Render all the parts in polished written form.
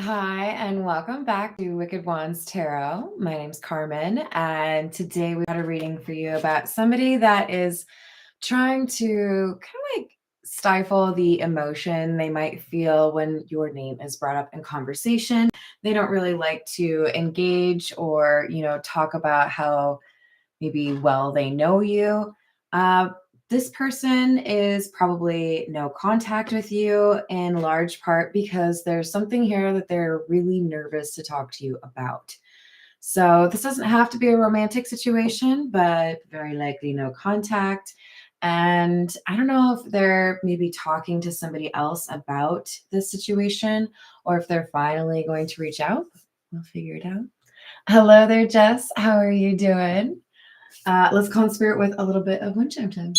Hi, and welcome back to Wicked Wands Tarot. My name's Carmen, and today we got a reading for you about somebody that is trying to kind of like stifle the emotion they might feel when your name is brought up in conversation. They don't really like to engage or, talk about how maybe well they know you. Uh, this person is probably no contact with you in large part because there's something here that they're really nervous to talk to you about. So this doesn't have to be a romantic situation, but very likely no contact. And I don't know if they're maybe talking to somebody else about this situation or if they're finally going to reach out. We'll figure it out. Hello there, Jess. How are you doing? Let's call in spirit with a little bit of wind chime time.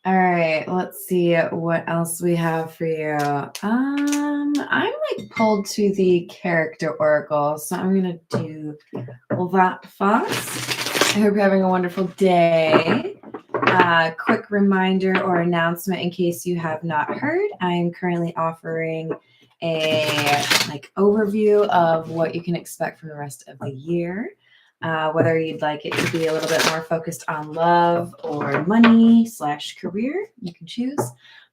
All right, let's see what else we have for you. I'm like pulled to the character oracle, so I'm gonna do that first. I hope you're having a wonderful day. Quick reminder or announcement in case you have not heard. I am currently offering a overview of what you can expect from the rest of the year. Whether you'd like it to be a little bit more focused on love or money/career, you can choose.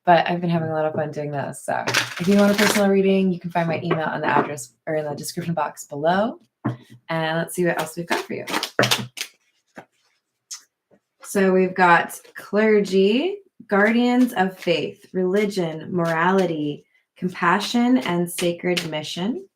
But I've been having a lot of fun doing this. So if you want a personal reading, you can find my email on the address or in the description box below. And let's see what else we've got for you. So we've got clergy, guardians of faith, religion, morality, compassion, and sacred mission.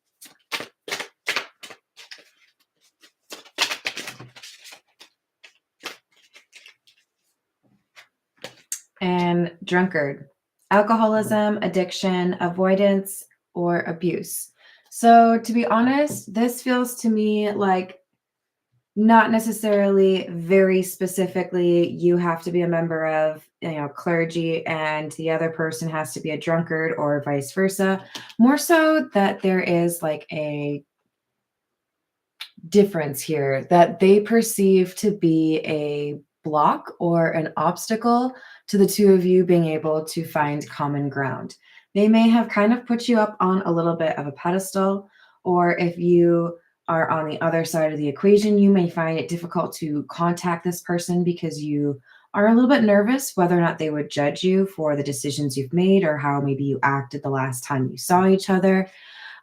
And drunkard, alcoholism, addiction, avoidance, or abuse. So to be honest, this feels to me like not necessarily very specifically you have to be a member of clergy and the other person has to be a drunkard or vice versa. More so that there is like a difference here that they perceive to be a block or an obstacle to the two of you being able to find common ground. They may have kind of put you up on a little bit of a pedestal, or if you are on the other side of the equation, you may find it difficult to contact this person because you are a little bit nervous whether or not they would judge you for the decisions you've made or how maybe you acted the last time you saw each other.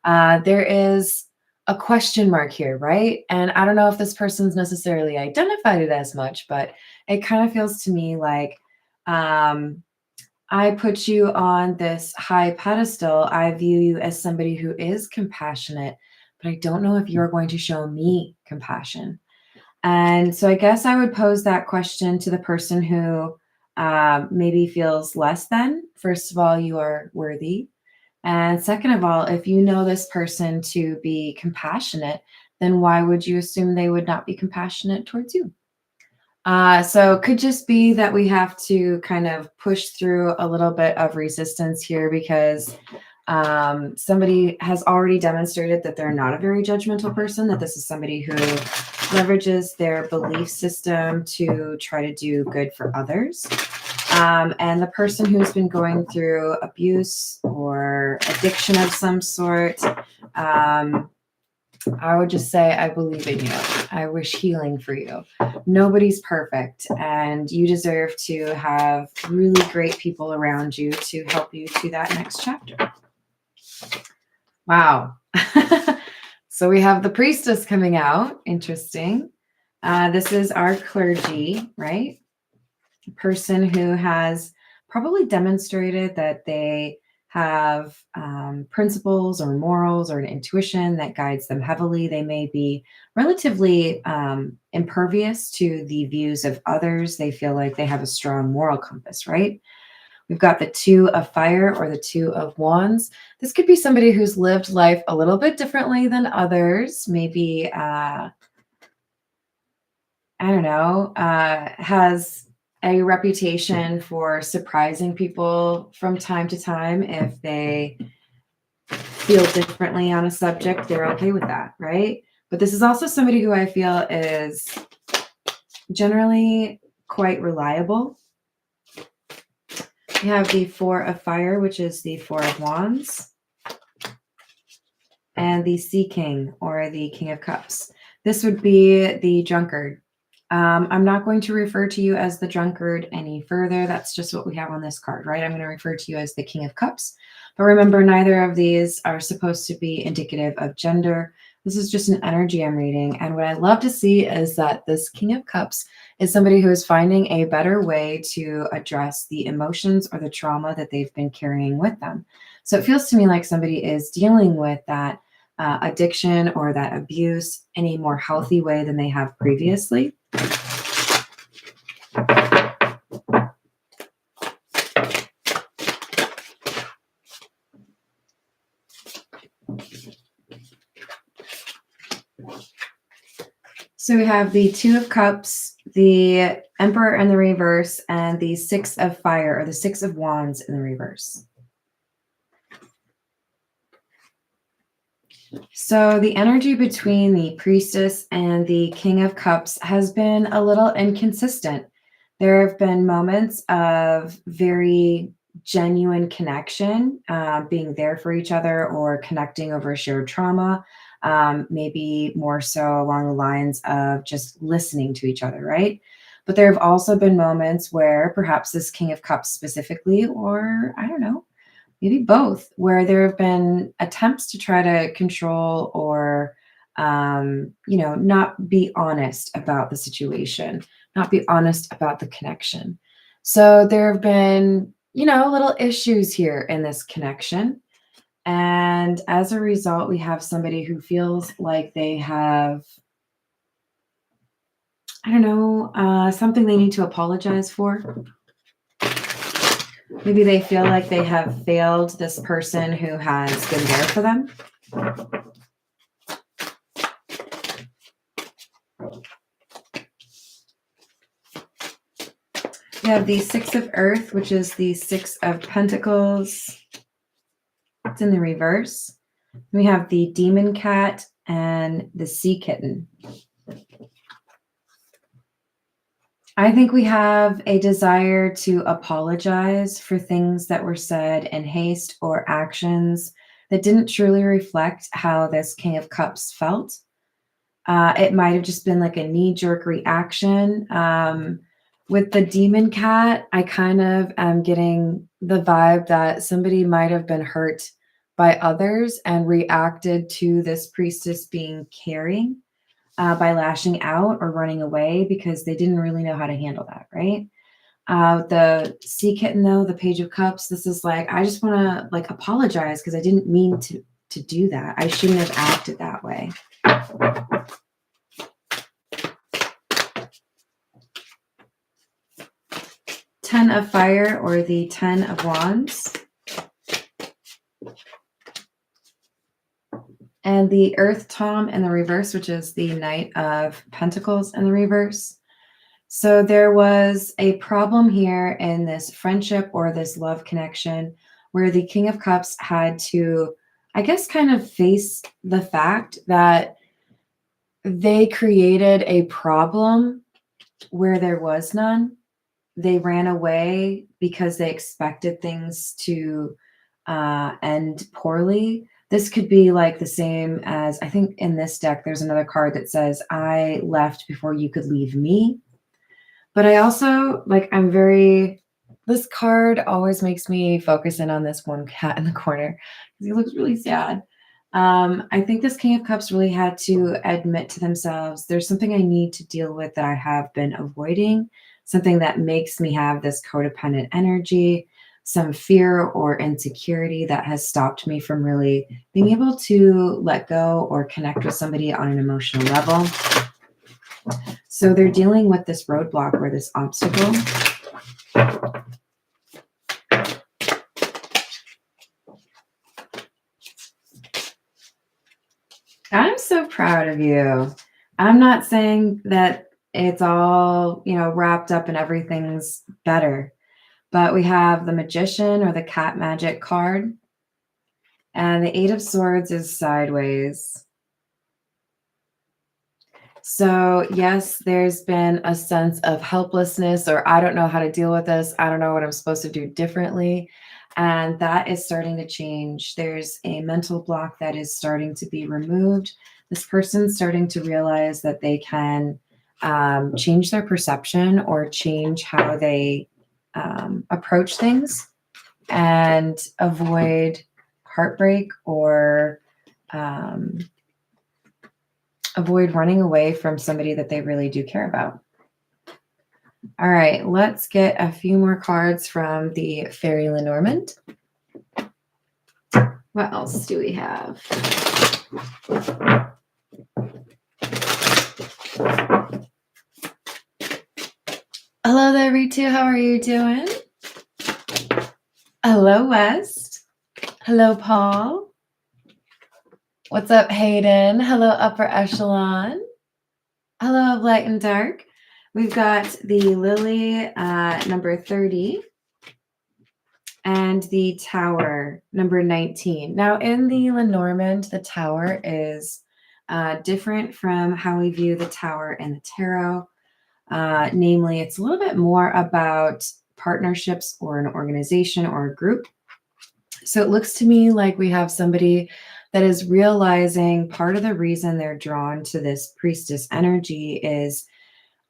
There is a question mark here, right? And I don't know if this person's necessarily identified it as much, but it kind of feels to me like I put you on this high pedestal. I view you as somebody who is compassionate, but I don't know if you're going to show me compassion. And so I guess I would pose that question to the person who maybe feels less than. First of all, you are worthy. And second of all, if you know this person to be compassionate, then why would you assume they would not be compassionate towards you? So it could just be that we have to kind of push through a little bit of resistance here because somebody has already demonstrated that they're not a very judgmental person, that this is somebody who leverages their belief system to try to do good for others. And the person who's been going through abuse or addiction of some sort, I would just say, I believe in you. I wish healing for you. Nobody's perfect, and you deserve to have really great people around you to help you to that next chapter. Wow. So we have the priestess coming out. Interesting. This is our clergy, right? A person who has probably demonstrated that they have principles or morals or an intuition that guides them heavily. They may be relatively impervious to the views of others. They feel like they have a strong moral compass, right? We've got the Two of Fire or the Two of Wands. This could be somebody who's lived life a little bit differently than others. Maybe, I don't know, has a reputation for surprising people from time to time. If they feel differently on a subject, they're okay with that, right? But this is also somebody who I feel is generally quite reliable. We have the Four of Fire, which is the Four of Wands. and the Sea King, or the King of Cups. This would be the drunkard. I'm not going to refer to you as the drunkard any further. That's just what we have on this card, right? I'm going to refer to you as the King of Cups. But remember, neither of these are supposed to be indicative of gender. This is just an energy I'm reading. And what I love to see is that this King of Cups is somebody who is finding a better way to address the emotions or the trauma that they've been carrying with them. So it feels to me like somebody is dealing with that addiction or that abuse in a more healthy way than they have previously. So we have the Two of Cups, the Emperor in the reverse, and the Six of Fire, or the Six of Wands in the reverse. So the energy between the Priestess and the King of Cups has been a little inconsistent. There have been moments of very genuine connection, being there for each other or connecting over shared trauma, maybe more so along the lines of just listening to each other, right? But there have also been moments where perhaps this King of Cups specifically, or I don't know, maybe both, where there have been attempts to try to control or, not be honest about the situation, not be honest about the connection. So there have been, little issues here in this connection. And as a result, we have somebody who feels like they have, I don't know, something they need to apologize for. Maybe they feel like they have failed this person who has been there for them. We have the Six of Earth, which is the Six of Pentacles. It's in the reverse. We have the Demon Cat and the Sea Kitten. I think we have a desire to apologize for things that were said in haste or actions that didn't truly reflect how this King of Cups felt. It might have just been like a knee-jerk reaction. With the Demon Cat, I kind of am getting the vibe that somebody might have been hurt by others and reacted to this priestess being caring by lashing out or running away because they didn't really know how to handle that, right? The Sea Kitten, though, the Page of Cups, this is like, I just want to like apologize because I didn't mean to do that. I shouldn't have acted that way. Ten of Fire, or the Ten of Wands. And the Earth Tom in the reverse, which is the Knight of Pentacles in the reverse. So there was a problem here in this friendship or this love connection where the King of Cups had to, I guess, kind of face the fact that they created a problem where there was none. They ran away because they expected things to end poorly. This could be like the same as, I think in this deck, there's another card that says, I left before you could leave me. But I also, this card always makes me focus in on this one cat in the corner because he looks really sad. I think this King of Cups really had to admit to themselves, there's something I need to deal with that I have been avoiding, something that makes me have this codependent energy, some fear or insecurity that has stopped me from really being able to let go or connect with somebody on an emotional level. So they're dealing with this roadblock or this obstacle. I'm so proud of you. I'm not saying that it's all, wrapped up and everything's better, but we have the Magician, or the Cat Magic card, and the Eight of Swords is sideways. So, yes, there's been a sense of helplessness, or I don't know how to deal with this. I don't know what I'm supposed to do differently. And that is starting to change. There's a mental block that is starting to be removed. This person's starting to realize that they can change their perception or change how they approach things and avoid heartbreak or um, avoid running away from somebody that they really do care about. All right, let's get a few more cards from the Fairy Lenormand. What else do we have? Hello there, Ritu. How are you doing? Hello, West. Hello, Paul. What's up, Hayden? Hello, Upper Echelon. Hello, Light and Dark. We've got the Lily, number 30, and the Tower, number 19. Now, in the Lenormand, the Tower is different from how we view the Tower in the Tarot. Namely, it's a little bit more about partnerships or an organization or a group. So it looks to me like we have somebody that is realizing part of the reason they're drawn to this priestess energy is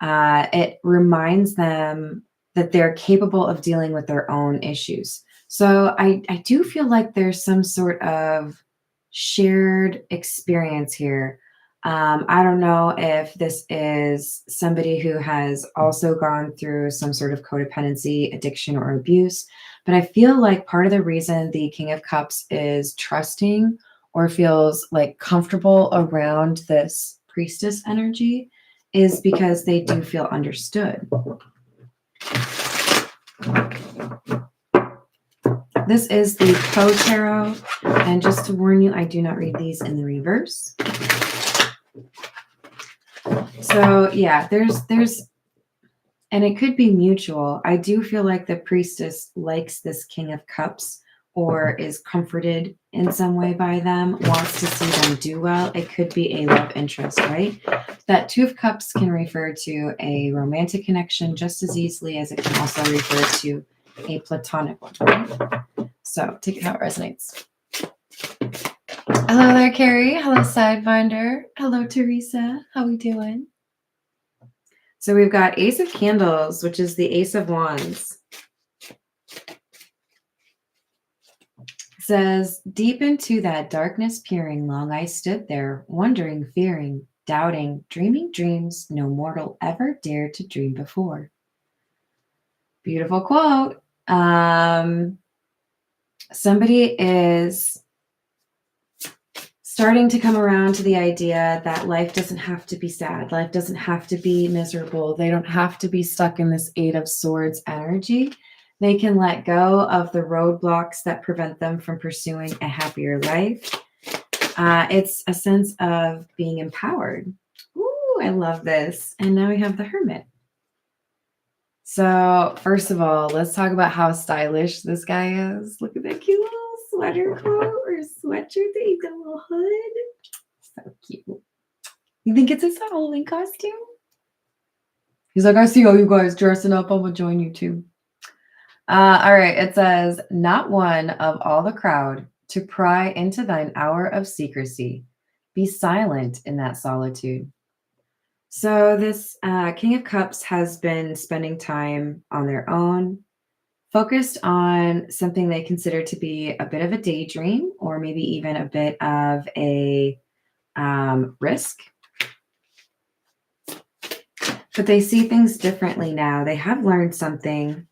it reminds them that they're capable of dealing with their own issues. So I do feel like there's some sort of shared experience here. I don't know if this is somebody who has also gone through some sort of codependency, addiction, or abuse, but I feel like part of the reason the King of Cups is trusting or feels like comfortable around this priestess energy is because they do feel understood. This is the Co-Tarot, and just to warn you, I do not read these in the reverse. So yeah, there's, and it could be mutual. I do feel like the priestess likes this King of Cups or is comforted in some way by them, wants to see them do well. It could be a love interest, right? That Two of Cups can refer to a romantic connection just as easily as it can also refer to a platonic one, right? So take it how it resonates. Hello there, Carrie. Hello, Sidewinder. Hello, Teresa. How we doing? So we've got Ace of Candles, which is the Ace of Wands. It says, deep into that darkness peering, long I stood there, wondering, fearing, doubting, dreaming dreams no mortal ever dared to dream before. Beautiful quote. Somebody is starting to come around to the idea that life doesn't have to be sad. Life doesn't have to be miserable. They don't have to be stuck in this Eight of Swords energy. They can let go of the roadblocks that prevent them from pursuing a happier life. It's a sense of being empowered. Ooh, I love this. And now we have the Hermit. So first of all, let's talk about how stylish this guy is. Look at that cute little sweater coat or sweatshirt that he's got a little hood. So cute. You think it's his Halloween costume? He's like, I see all you guys dressing up. I'm gonna join you too. All right, it says, not one of all the crowd to pry into thine hour of secrecy. Be silent in that solitude. So this King of Cups has been spending time on their own, focused on something they consider to be a bit of a daydream or maybe even a bit of a risk. But they see things differently now. They have learned something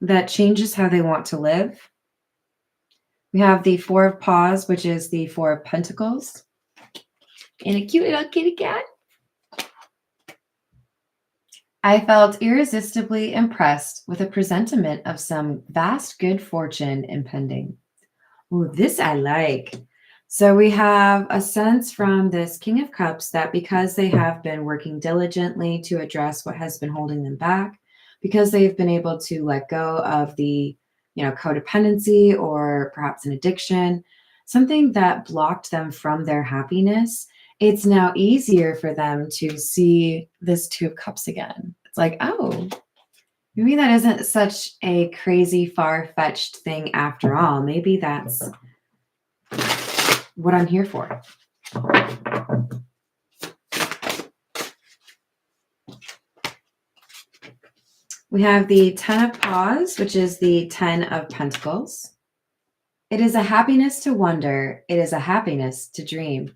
that changes how they want to live. We have the Four of Paws, which is the Four of Pentacles, and a cute little kitty cat. I felt irresistibly impressed with a presentiment of some vast good fortune impending. Oh, this I like. So we have a sense from this King of Cups that because they have been working diligently to address what has been holding them back, because they've been able to let go of the, codependency or perhaps an addiction, something that blocked them from their happiness, it's now easier for them to see this Two of Cups again. It's like, oh, maybe that isn't such a crazy, far-fetched thing after all. Maybe that's what I'm here for. We have the Ten of Paws, which is the Ten of Pentacles. It is a happiness to wonder. It is a happiness to dream.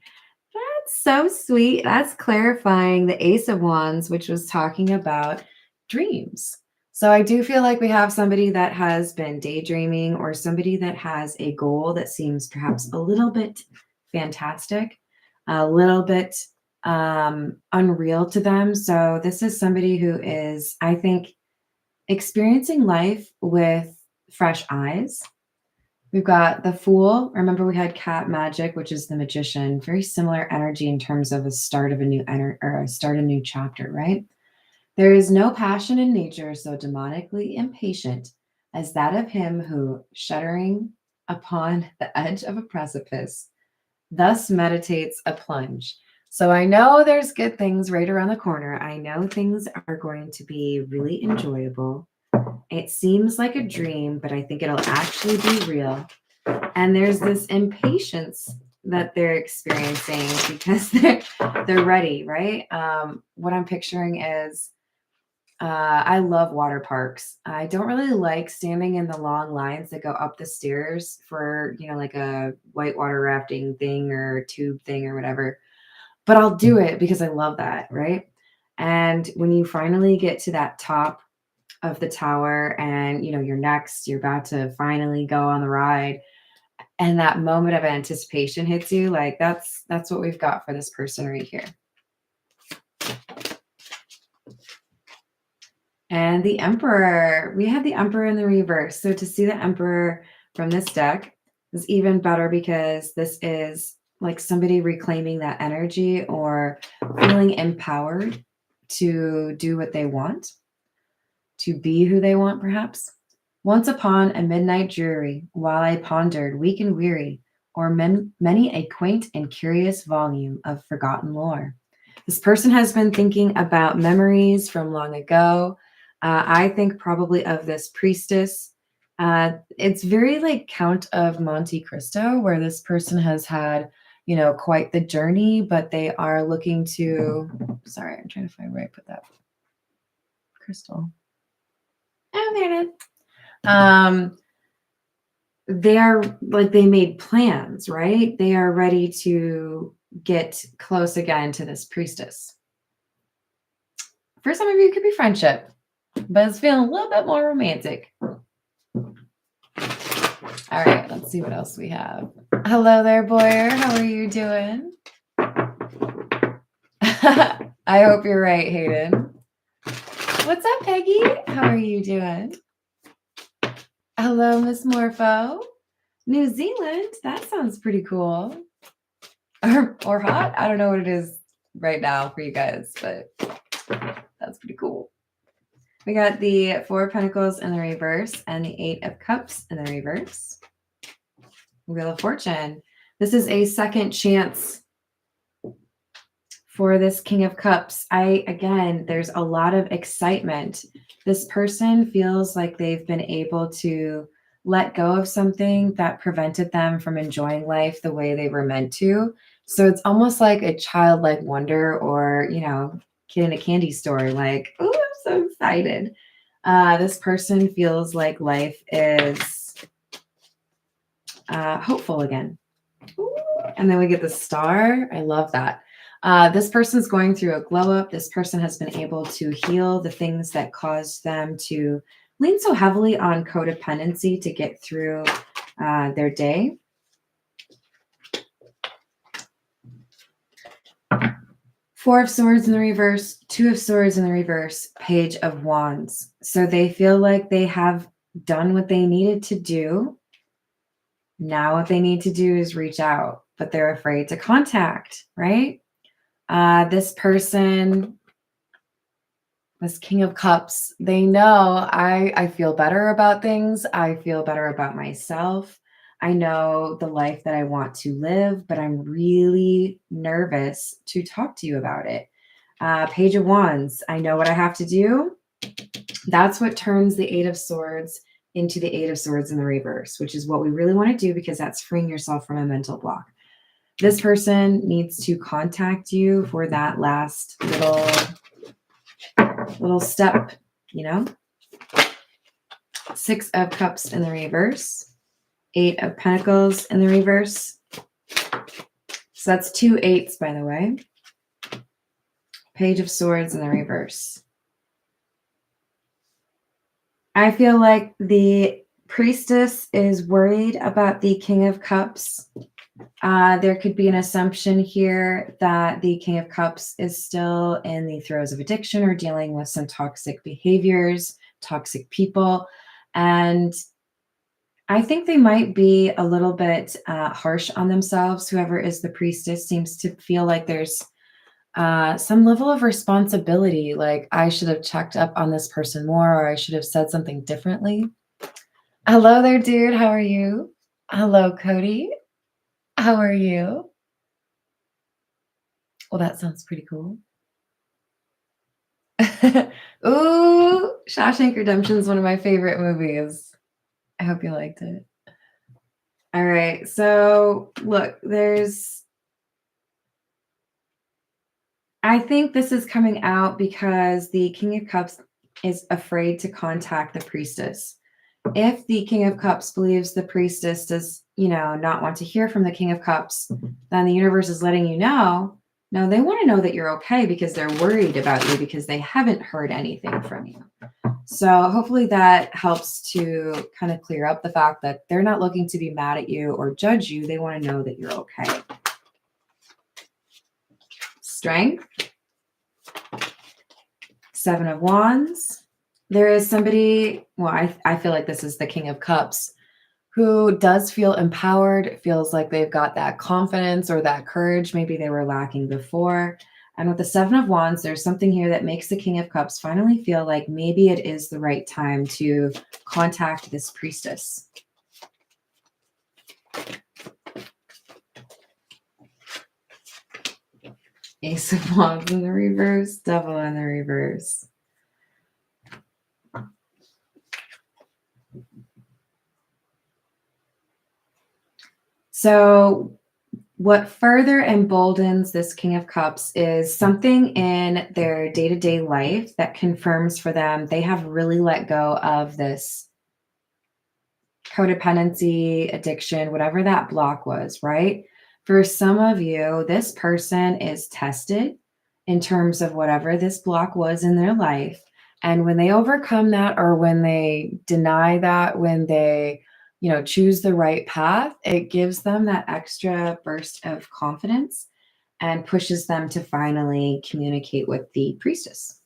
That's so sweet. That's clarifying the Ace of Wands, which was talking about dreams. So I do feel like we have somebody that has been daydreaming, or somebody that has a goal that seems perhaps a little bit fantastic, a little bit unreal to them. So this is somebody who is, I think, experiencing life with fresh eyes. We've got the Fool. Remember, we had Cat Magic, which is the Magician. Very similar energy in terms of a start of a new start a new chapter, right? There is no passion in nature so demonically impatient as that of him who, shuddering upon the edge of a precipice, thus meditates a plunge. So I know there's good things right around the corner. I know things are going to be really enjoyable. It seems like a dream, but I think it'll actually be real. And there's this impatience that they're experiencing because they're ready, right? What I'm picturing is I love water parks. I don't really like standing in the long lines that go up the stairs for, like a whitewater rafting thing or tube thing or whatever. But I'll do it because I love that, right? And when you finally get to that top of the tower and, you're next, you're about to finally go on the ride, and that moment of anticipation hits you, like that's what we've got for this person right here. And the Emperor, we had the Emperor in the reverse. So to see the Emperor from this deck is even better because this is like somebody reclaiming that energy or feeling empowered to do what they want, to be who they want, perhaps. Once upon a midnight dreary, while I pondered, weak and weary, o'er many a quaint and curious volume of forgotten lore. This person has been thinking about memories from long ago. I think probably of this priestess. It's very like Count of Monte Cristo, where this person has had, quite the journey, but they are looking to, sorry, I'm trying to find where I put that crystal. Oh, there it is. They are like, they made plans, right? They are ready to get close again to this priestess. For some of you, it could be friendship, but it's feeling a little bit more romantic. All right, let's see what else we have. Hello there, Boyer. How are you doing? I hope you're right, Hayden. What's up, Peggy? How are you doing? Hello, Miss Morpho. New Zealand. That sounds pretty cool. Or hot. I don't know what it is right now for you guys, but that's pretty cool. We got the Four of Pentacles in the reverse and the Eight of Cups in the reverse. Wheel of Fortune. This is a second chance for this King of Cups. Again, there's a lot of excitement. This person feels like they've been able to let go of something that prevented them from enjoying life the way they were meant to. So it's almost like a childlike wonder, or, kid in a candy store, like, oh, I'm so excited. This person feels like life is hopeful again. Ooh, and then we get the Star. I love that. This person's going through a glow up. This person has been able to heal the things that caused them to lean so heavily on codependency to get through their day. Four of Swords in the reverse, Two of Swords in the reverse, Page of Wands. So they feel like they have done what they needed to do. Now what they need to do is reach out, but they're afraid to contact, right? This person, this King of Cups, they know I feel better about things. I feel better about myself. I know the life that I want to live, but I'm really nervous to talk to you about it. Page of Wands, I know what I have to do. That's what turns the Eight of Swords into the Eight of Swords in the reverse, which is what we really want to do because that's freeing yourself from a mental block. This person needs to contact you for that last little step, you know? Six of Cups in the reverse, Eight of Pentacles in the reverse. So that's 2 8s, by the way. Page of Swords in the reverse. I feel like the Priestess is worried about the King of Cups. There could be an assumption here that the King of Cups is still in the throes of addiction or dealing with some toxic behaviors, toxic people. And I think they might be a little bit harsh on themselves. Whoever is the Priestess seems to feel like there's some level of responsibility, like I should have checked up on this person more, or I should have said something differently. Hello there, dude. How are you? Hello, Cody. How are you? Well, that sounds pretty cool. Ooh, Shawshank Redemption is one of my favorite movies. I hope you liked it. All right. So look, I think this is coming out because the King of Cups is afraid to contact the Priestess. If the King of Cups believes the Priestess does, not want to hear from the King of Cups, then the universe is letting you know, no, they want to know that you're okay because they're worried about you because they haven't heard anything from you. So hopefully that helps to kind of clear up the fact that they're not looking to be mad at you or judge you. They want to know that you're okay. Strength. Seven of Wands. There is somebody, well, I feel like this is the King of Cups, who does feel empowered, feels like they've got that confidence or that courage maybe they were lacking before. And with the Seven of Wands, there's something here that makes the King of Cups finally feel like maybe it is the right time to contact this Priestess. Ace of Wands in the reverse, Devil in the reverse. So what further emboldens this King of Cups is something in their day-to-day life that confirms for them they have really let go of this codependency, addiction, whatever that block was, right? For some of you, this person is tested in terms of whatever this block was in their life. And when they overcome that, or when they deny that, when they choose the right path, it gives them that extra burst of confidence and pushes them to finally communicate with the Priestess.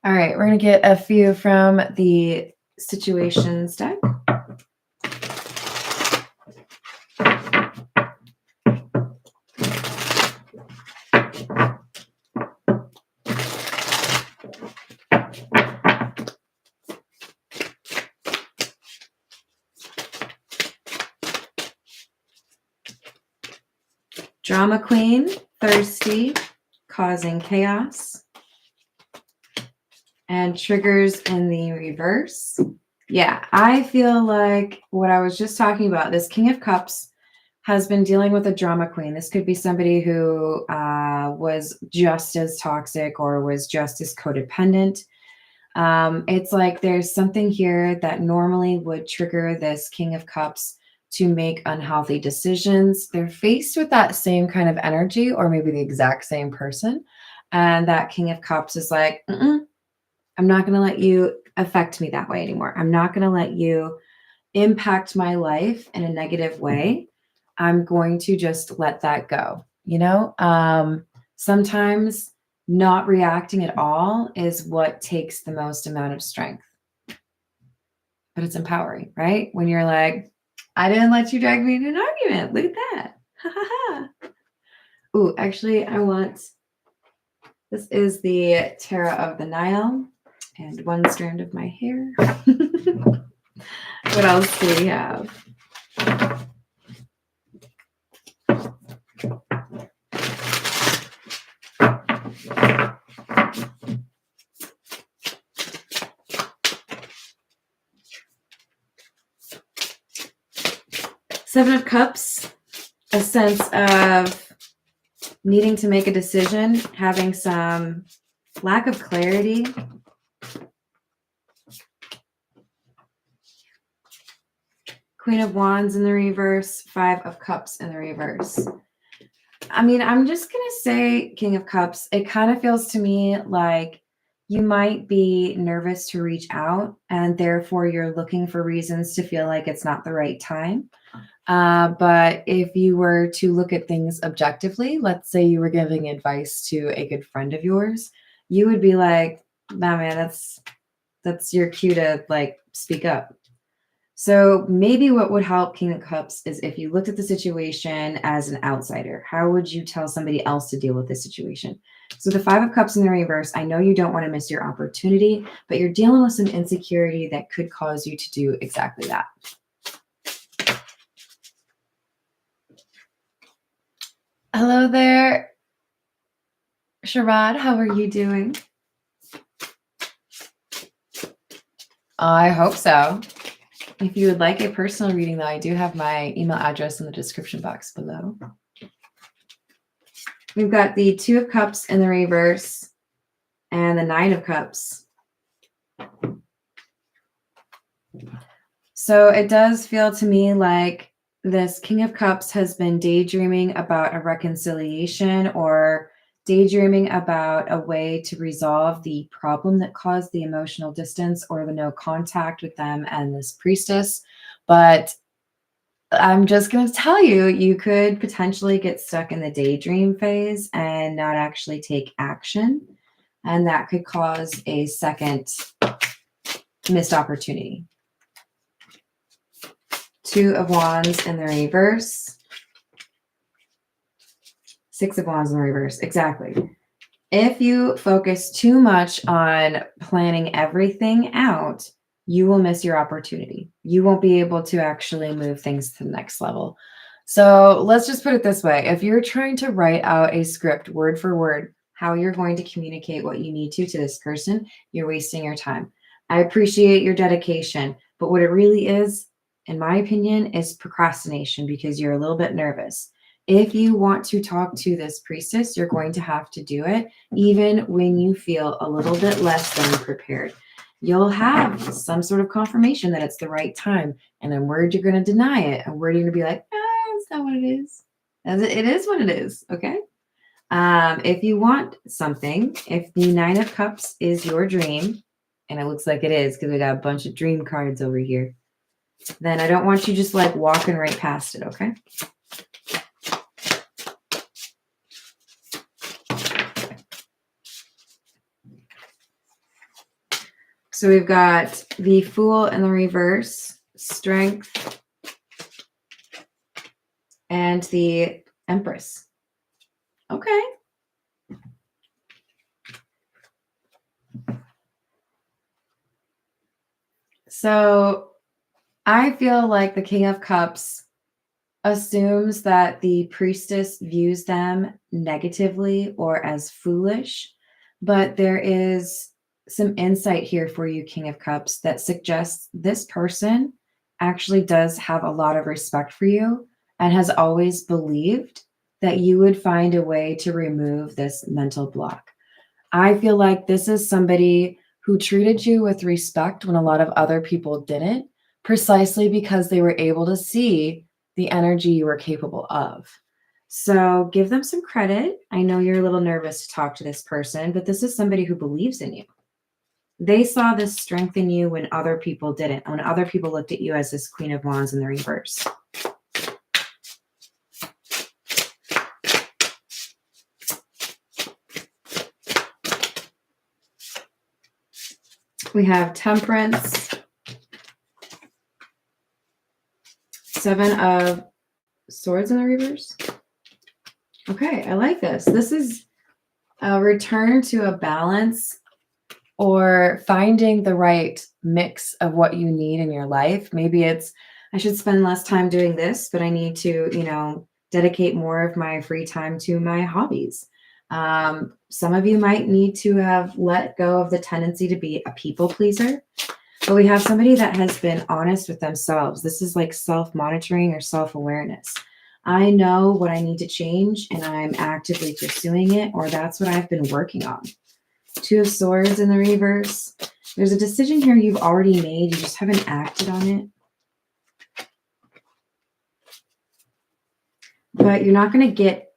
All right, we're going to get a few from the situations deck. Drama Queen, thirsty, causing chaos. And triggers in the reverse. Yeah, I feel like what I was just talking about, this King of Cups has been dealing with a drama queen. This could be somebody who was just as toxic or was just as codependent. It's like there's something here that normally would trigger this King of Cups to make unhealthy decisions. They're faced with that same kind of energy, or maybe the exact same person. And that King of Cups is like, I'm not going to let you affect me that way anymore. I'm not going to let you impact my life in a negative way. I'm going to just let that go. Sometimes not reacting at all is what takes the most amount of strength. But it's empowering, right? When you're like, I didn't let you drag me into an argument. Look at that. Ha ha ha. Ooh, actually, this is the Tarot of the Nile and one strand of my hair. What else do we have? Seven of Cups, a sense of needing to make a decision, having some lack of clarity. Queen of Wands in the reverse, Five of Cups in the reverse. I mean, I'm just going to say King of Cups. It kind of feels to me like you might be nervous to reach out, and therefore you're looking for reasons to feel like it's not the right time. But if you were to look at things objectively, let's say you were giving advice to a good friend of yours, you would be like, nah, man, that's your cue to like speak up. So maybe what would help King of Cups is if you looked at the situation as an outsider. How would you tell somebody else to deal with this situation? So the Five of Cups in the reverse, I know you don't want to miss your opportunity, but you're dealing with some insecurity that could cause you to do exactly that. Hello there, Sharad. How are you doing? I hope so. If you would like a personal reading, though, I do have my email address in the description box below. We've got the Two of Cups in the reverse and the Nine of Cups. So it does feel to me like this King of Cups has been daydreaming about a reconciliation or daydreaming about a way to resolve the problem that caused the emotional distance or the no contact with them and this priestess. But I'm just going to tell you, you could potentially get stuck in the daydream phase and not actually take action. And that could cause a second missed opportunity. Two of Wands in the reverse. Six of Wands in the reverse. Exactly. If you focus too much on planning everything out, you will miss your opportunity. You won't be able to actually move things to the next level. So let's just put it this way. If you're trying to write out a script word for word, how you're going to communicate what you need to this person, you're wasting your time. I appreciate your dedication, but what it really is, in my opinion, is procrastination because you're a little bit nervous. If you want to talk to this priestess, you're going to have to do it, even when you feel a little bit less than prepared. You'll have some sort of confirmation that it's the right time, and then word you're going to deny it, and word you're going to be like, it's not what it is. It is what it is, okay? If you want something, if the Nine of Cups is your dream, and it looks like it is because we got a bunch of dream cards over here, then I don't want you just like walking right past it, okay? So we've got the Fool in the reverse, Strength, and the Empress. Okay. So I feel like the King of Cups assumes that the priestess views them negatively or as foolish, but there is some insight here for you, King of Cups, that suggests this person actually does have a lot of respect for you and has always believed that you would find a way to remove this mental block. I feel like this is somebody who treated you with respect when a lot of other people didn't, precisely because they were able to see the energy you were capable of. So give them some credit. I know you're a little nervous to talk to this person, but this is somebody who believes in you. They saw this strength in you when other people didn't, when other people looked at you as this Queen of Wands in the reverse. We have Temperance, Seven of Swords in the reverse. Okay, I like this. This is a return to a balance or finding the right mix of what you need in your life. Maybe it's, I should spend less time doing this, but I need to, dedicate more of my free time to my hobbies. Some of you might need to have let go of the tendency to be a people pleaser, but we have somebody that has been honest with themselves. This is like self-monitoring or self-awareness. I know what I need to change and I'm actively pursuing it, or that's what I've been working on. Two of Swords in the reverse. There's a decision here you've already made. You just haven't acted on it. But you're not going to get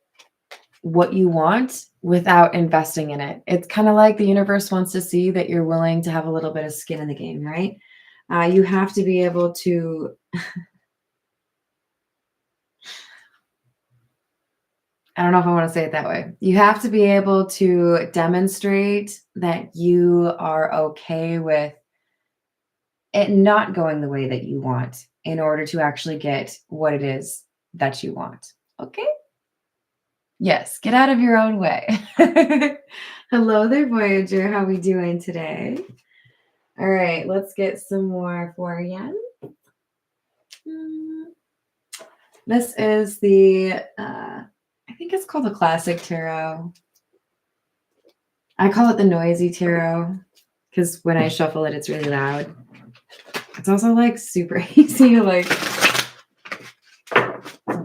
what you want without investing in it. It's kind of like the universe wants to see that you're willing to have a little bit of skin in the game, right? You have to be able to... I don't know if I want to say it that way. You have to be able to demonstrate that you are okay with it not going the way that you want in order to actually get what it is that you want. Okay? Yes, get out of your own way. Hello there, Voyager. How we doing today? All right, let's get some more for you. This is the, I think it's called the Classic Tarot. I call it the Noisy Tarot because when I shuffle it, it's really loud. It's also like super easy to like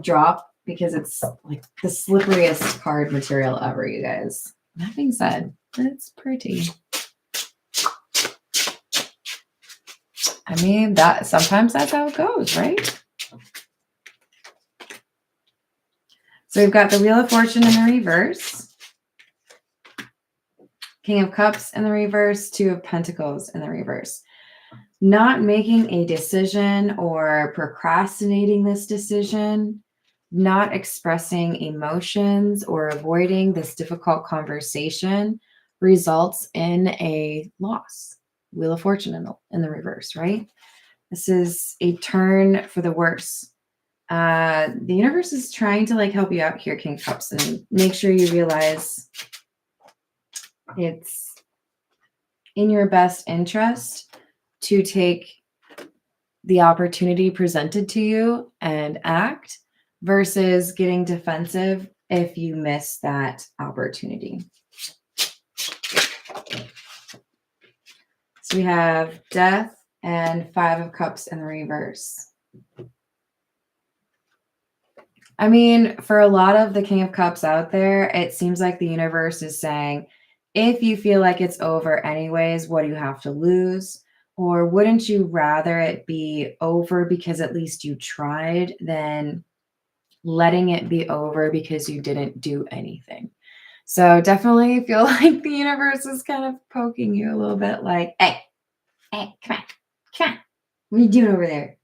drop because it's like the slipperiest card material ever, you guys. That being said, it's pretty. I mean, that sometimes that's how it goes, right? So we've got the Wheel of Fortune in the reverse, King of Cups in the reverse, Two of Pentacles in the reverse. Not making a decision or procrastinating this decision, not expressing emotions or avoiding this difficult conversation results in a loss. Wheel of Fortune in the reverse, right? This is a turn for the worse. The universe is trying to like help you out here, King of Cups, and make sure you realize it's in your best interest to take the opportunity presented to you and act versus getting defensive if you miss that opportunity. So we have Death and Five of Cups in the reverse. I mean, for a lot of the King of Cups out there, it seems like the universe is saying, if you feel like it's over anyways, what do you have to lose? Or wouldn't you rather it be over because at least you tried than letting it be over because you didn't do anything? So definitely feel like the universe is kind of poking you a little bit like, hey, come on. What are you doing over there?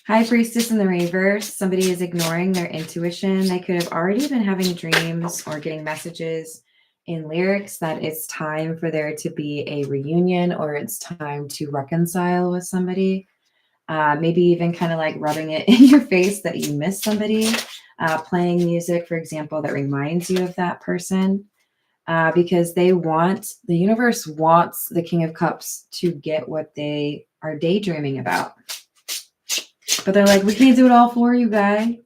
High Priestess in the reverse. Somebody is ignoring their intuition. They could have already been having dreams or getting messages in lyrics that it's time for there to be a reunion or it's time to reconcile with somebody. Maybe even kind of like rubbing it in your face that you miss somebody. Playing music, for example, that reminds you of that person. Because the universe wants the King of Cups to get what they are daydreaming about. But they're like, we can't do it all for you, guy.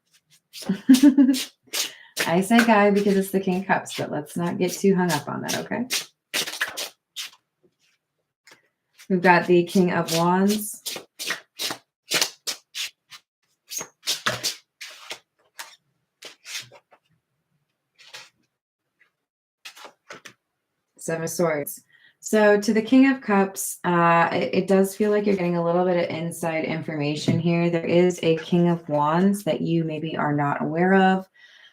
I say guy because it's the King of Cups, but let's not get too hung up on that, okay? We've got the King of Wands. Seven of Swords. So to the King of Cups, it does feel like you're getting a little bit of inside information here. There is a King of Wands that you maybe are not aware of.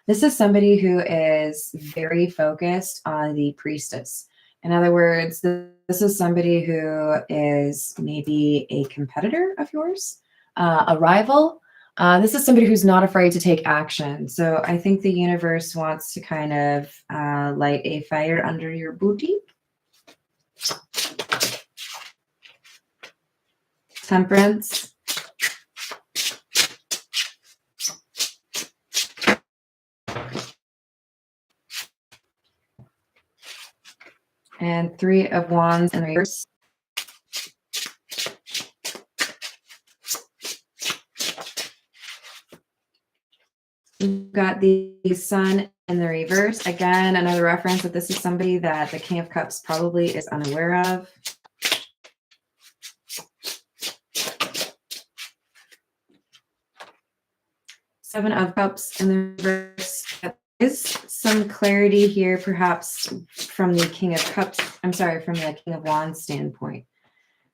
This is somebody who is very focused on the Priestess. In other words, this is somebody who is maybe a competitor of yours, a rival. This is somebody who's not afraid to take action. So I think the universe wants to kind of light a fire under your booty. Temperance. and Three of Wands in reverse. We've got the Sun in the reverse. Again, another reference that this is somebody that the King of Cups probably is unaware of. Seven of Cups in the reverse. There is some clarity here, perhaps from the King of Cups. I'm sorry, from the King of Wands standpoint.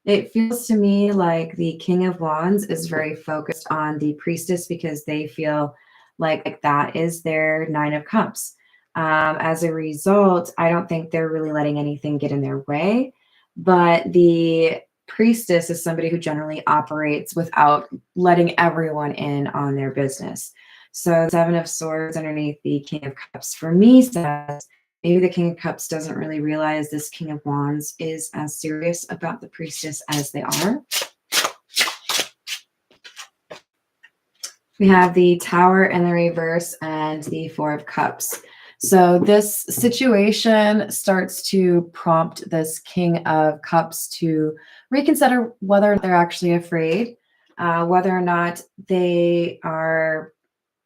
It feels to me like the King of Wands is very focused on the Priestess because they feel like that is their Nine of Cups. As a result, I don't think they're really letting anything get in their way. But the Priestess is somebody who generally operates without letting everyone in on their business. So Seven of Swords underneath the King of Cups for me says maybe the King of Cups doesn't really realize this King of Wands is as serious about the Priestess as they are. We have the Tower in the reverse and the Four of Cups. So this situation starts to prompt this King of Cups to reconsider whether they're actually afraid, whether or not they are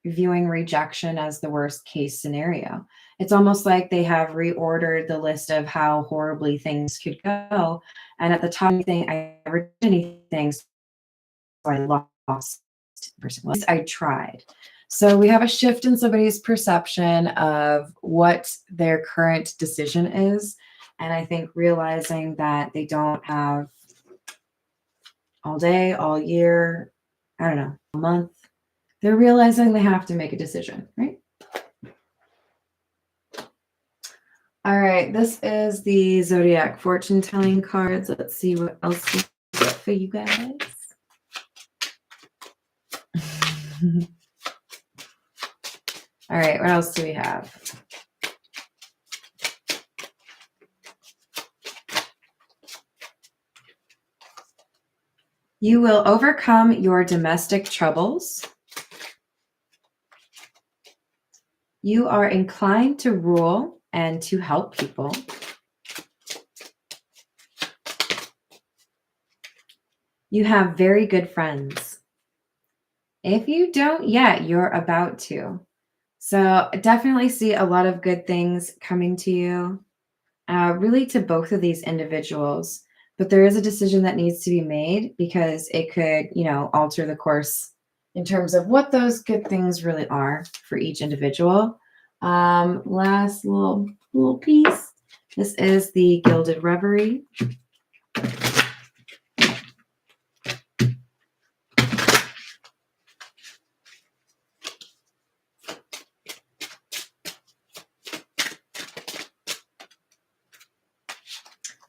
viewing rejection as the worst case scenario. It's almost like they have reordered the list of how horribly things could go. And at the top of the thing, I never did anything, so I lost. I tried. So we have a shift in somebody's perception of what their current decision is. And I think realizing that they don't have all day, all year, I don't know, a month, they're realizing they have to make a decision, right? All right, this is the Zodiac fortune telling cards. Let's see what else we got for you guys. All right, what else do we have? You will overcome your domestic troubles. You are inclined to rule and to help people. You have very good friends. If you don't yet, you're about to. So I definitely see a lot of good things coming to you, really to both of these individuals. But there is a decision that needs to be made because it could, alter the course in terms of what those good things really are for each individual. Last little piece. This is the Gilded Reverie.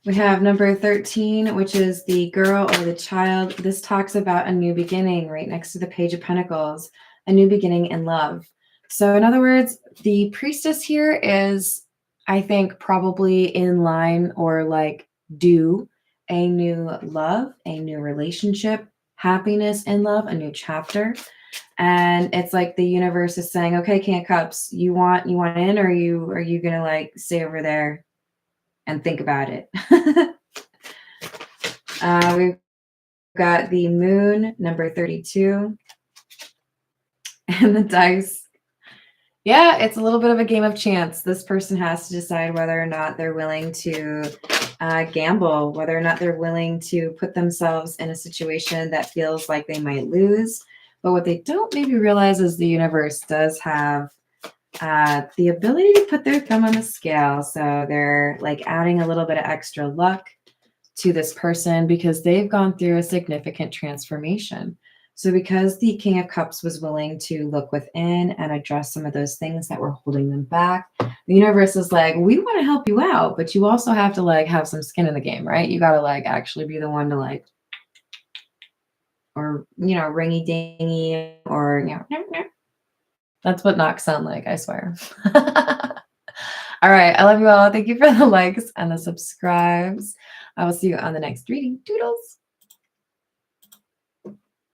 We have number 13, which is the girl or the child. This talks about a new beginning right next to the Page of Pentacles, a new beginning in love. So in other words, the Priestess here is, I think, probably in line or like due a new love, a new relationship, happiness in love, a new chapter. And it's like the universe is saying, okay, King of Cups, you want in, or are you gonna like stay over there and think about it? We've got the Moon, number 32, and the dice. Yeah, it's a little bit of a game of chance. This person has to decide whether or not they're willing to gamble, whether or not they're willing to put themselves in a situation that feels like they might lose. But what they don't maybe realize is the universe does have the ability to put their thumb on the scale. So they're like adding a little bit of extra luck to this person because they've gone through a significant transformation. So because the King of Cups was willing to look within and address some of those things that were holding them back, the universe is like, we want to help you out, but you also have to like have some skin in the game, right? You got to like actually be the one to like, or, ringy dingy, or, that's what knocks sound like, I swear. All right. I love you all. Thank you for the likes and the subscribes. I will see you on the next reading. Toodles.